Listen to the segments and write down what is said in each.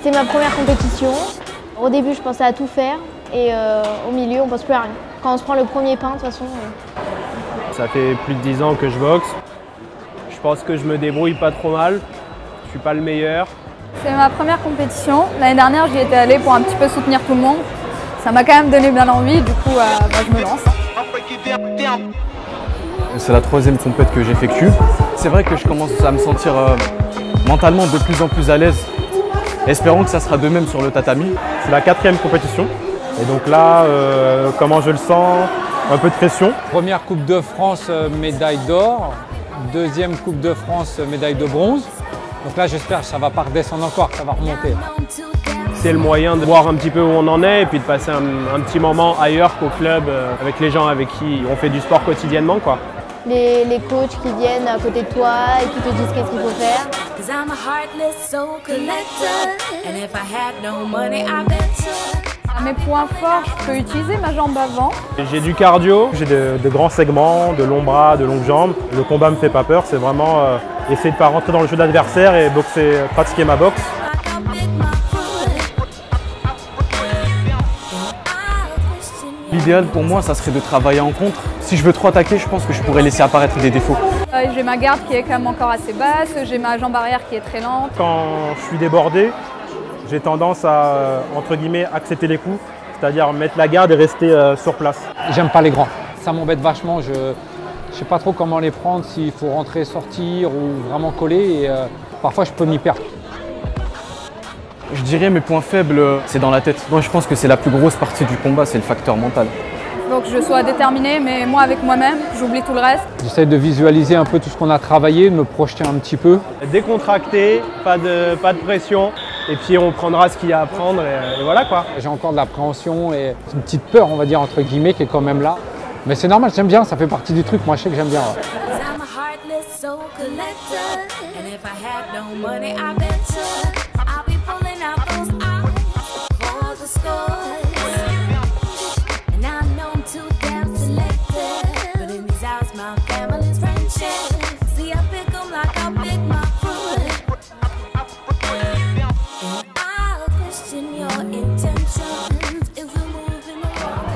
C'est ma première compétition. Au début, je pensais à tout faire et au milieu, on pense plus à rien. Quand on se prend le premier pain, de toute façon... Ça fait plus de 10 ans que je boxe. Je pense que je me débrouille pas trop mal. Je suis pas le meilleur. C'est ma première compétition. L'année dernière, j'y étais allée pour un petit peu soutenir tout le monde. Ça m'a quand même donné bien envie, du coup, je me lance. C'est la troisième compète que j'effectue. C'est vrai que je commence à me sentir mentalement de plus en plus à l'aise. Espérons que ça sera de même sur le tatami. C'est la quatrième compétition. Et donc là, comment je le sens? Un peu de pression. Première Coupe de France, médaille d'or. Deuxième Coupe de France, médaille de bronze. Donc là, j'espère que ça ne va pas redescendre encore, que ça va remonter. C'est le moyen de voir un petit peu où on en est et puis de passer un petit moment ailleurs qu'au club avec les gens avec qui on fait du sport quotidiennement, quoi. Les coachs qui viennent à côté de toi et qui te disent qu'est-ce qu'il faut faire. À mes points forts, je peux utiliser ma jambe avant. J'ai du cardio, j'ai de grands segments, de longs bras, de longues jambes. Le combat me fait pas peur, c'est vraiment essayer de ne pas rentrer dans le jeu de l'adversaire et boxer, pratiquer ma boxe. L'idéal pour moi, ça serait de travailler en contre. Si je veux trop attaquer, je pense que je pourrais laisser apparaître des défauts. J'ai ma garde qui est quand même encore assez basse, j'ai ma jambe arrière qui est très lente. Quand je suis débordé, j'ai tendance à, entre guillemets, accepter les coups, c'est-à-dire mettre la garde et rester sur place. J'aime pas les grands. Ça m'embête vachement. Je sais pas trop comment les prendre, s'il faut rentrer, sortir ou vraiment coller. Et, parfois, je peux m'y perdre. Je dirais mes points faibles, c'est dans la tête. Moi, je pense que c'est la plus grosse partie du combat, c'est le facteur mental. Il faut que je sois déterminée, mais moi avec moi-même, j'oublie tout le reste. J'essaie de visualiser un peu tout ce qu'on a travaillé, de me projeter un petit peu. Décontracté, pas de pression, et puis on prendra ce qu'il y a à prendre et voilà quoi. J'ai encore de l'appréhension et une petite peur, on va dire, entre guillemets, qui est quand même là. Mais c'est normal, j'aime bien, ça fait partie du truc, moi je sais que j'aime bien.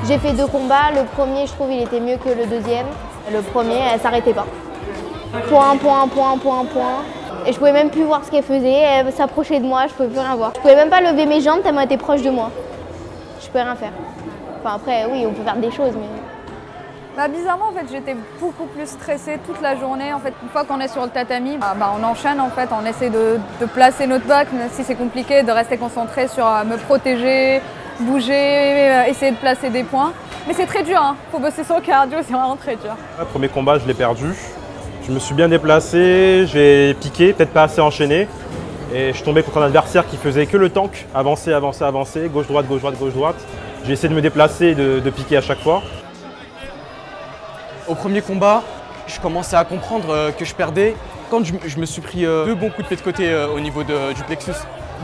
J'ai fait 2 combats, le premier je trouve il était mieux que le deuxième. Le premier elle s'arrêtait pas. Point. Et je pouvais même plus voir ce qu'elle faisait, elle s'approchait de moi, je pouvais plus rien voir. Je pouvais même pas lever mes jambes tellement elle était proche de moi. Je pouvais rien faire. Enfin après oui on peut faire des choses mais... Bizarrement en fait j'étais beaucoup plus stressée toute la journée. En fait une fois qu'on est sur le tatami, on enchaîne en fait, on essaie de placer notre bac, même si c'est compliqué, de rester concentré sur me protéger, bouger, essayer de placer des points. Mais c'est très dur, hein. Faut bosser son cardio, c'est vraiment très dur. Le premier combat, je l'ai perdu. Je me suis bien déplacé, j'ai piqué, peut-être pas assez enchaîné. Et je suis tombé contre un adversaire qui faisait que le tank, avancer, gauche-droite. J'ai essayé de me déplacer et de piquer à chaque fois. Au premier combat, je commençais à comprendre que je perdais quand je me suis pris 2 bons coups de pied de côté au niveau du plexus.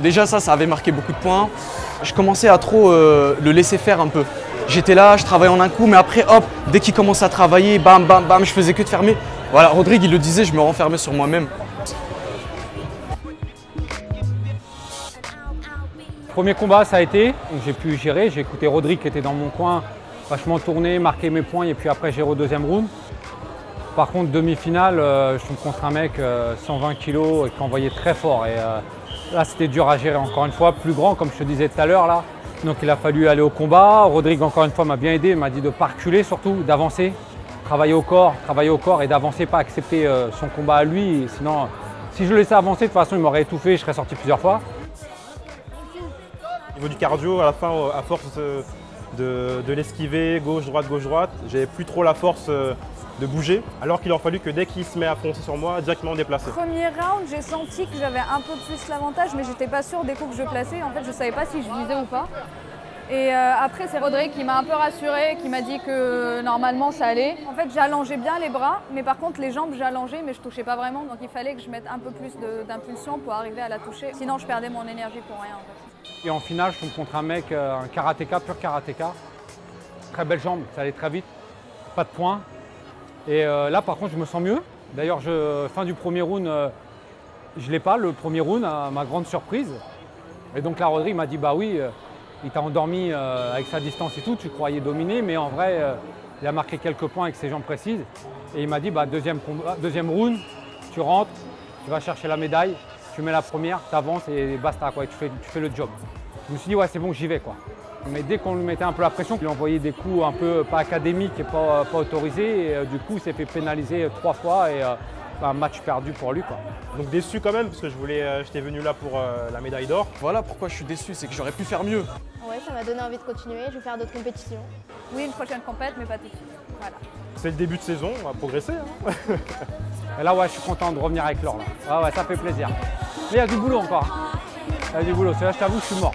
Déjà ça avait marqué beaucoup de points. Je commençais à trop le laisser faire un peu. J'étais là, je travaillais en un coup, mais après hop, dès qu'il commençait à travailler, bam, je faisais que de fermer. Voilà, Rodrigue il le disait, je me renfermais sur moi-même. Premier combat, ça a été, j'ai pu gérer, j'ai écouté Rodrigue qui était dans mon coin, vachement tourné, marqué mes points et puis après gérer au deuxième round. Par contre, demi-finale, je tombe contre un mec 120 kg qui envoyait très fort. Et là, c'était dur à gérer encore une fois, plus grand comme je te disais tout à l'heure là. Donc il a fallu aller au combat. Rodrigue encore une fois m'a bien aidé, m'a dit de ne pas reculer surtout, d'avancer, travailler au corps et d'avancer, pas accepter son combat à lui. Sinon, si je le laissais avancer, de toute façon il m'aurait étouffé, je serais sorti plusieurs fois. Au niveau du cardio, à la fin, à force de l'esquiver, gauche-droite, j'avais plus trop la force de bouger, alors qu'il a fallu que dès qu'il se met à foncer sur moi, directement déplacer. Premier round, j'ai senti que j'avais un peu plus l'avantage, mais j'étais pas sûre des coups que je plaçais. En fait, je savais pas si je visais ou pas. Et après, c'est Rodrigue qui m'a un peu rassurée, qui m'a dit que normalement ça allait. En fait, j'allongeais bien les bras, mais par contre les jambes j'allongeais, mais je touchais pas vraiment. Donc il fallait que je mette un peu plus d'impulsion pour arriver à la toucher. Sinon, je perdais mon énergie pour rien. En fait. Et en finale, je tombe contre un mec, un karatéka, pur karatéka. Très belle jambe, ça allait très vite, pas de points. Et là, par contre, je me sens mieux. D'ailleurs, fin du premier round, je ne l'ai pas, le premier round, à ma grande surprise. Et donc là, Rodrigue m'a dit, bah oui, il t'a endormi avec sa distance et tout, tu croyais dominer, mais en vrai, il a marqué quelques points avec ses jambes précises. Et il m'a dit, bah, deuxième round, tu rentres, tu vas chercher la médaille, tu mets la première, tu avances et basta, quoi, et tu fais le job. Je me suis dit, ouais, c'est bon, j'y vais, quoi. Mais dès qu'on lui mettait un peu la pression, il lui envoyait des coups un peu pas académiques et pas autorisés. Et du coup, il s'est fait pénaliser 3 fois et un match perdu pour lui, quoi. Donc déçu quand même, parce que j'étais venu là pour la médaille d'or. Voilà pourquoi je suis déçu, c'est que j'aurais pu faire mieux. Ouais, ça m'a donné envie de continuer. Je vais faire d'autres compétitions. Oui, une prochaine compète, mais pas tout de suite. Voilà. C'est le début de saison, on va progresser. Hein. Et là, ouais, je suis content de revenir avec l'or. Ah ouais, ça fait plaisir. Mais il y a du boulot encore. Il y a du boulot. Là, je t'avoue, je suis mort.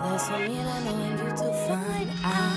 That's for me, I know you to find out.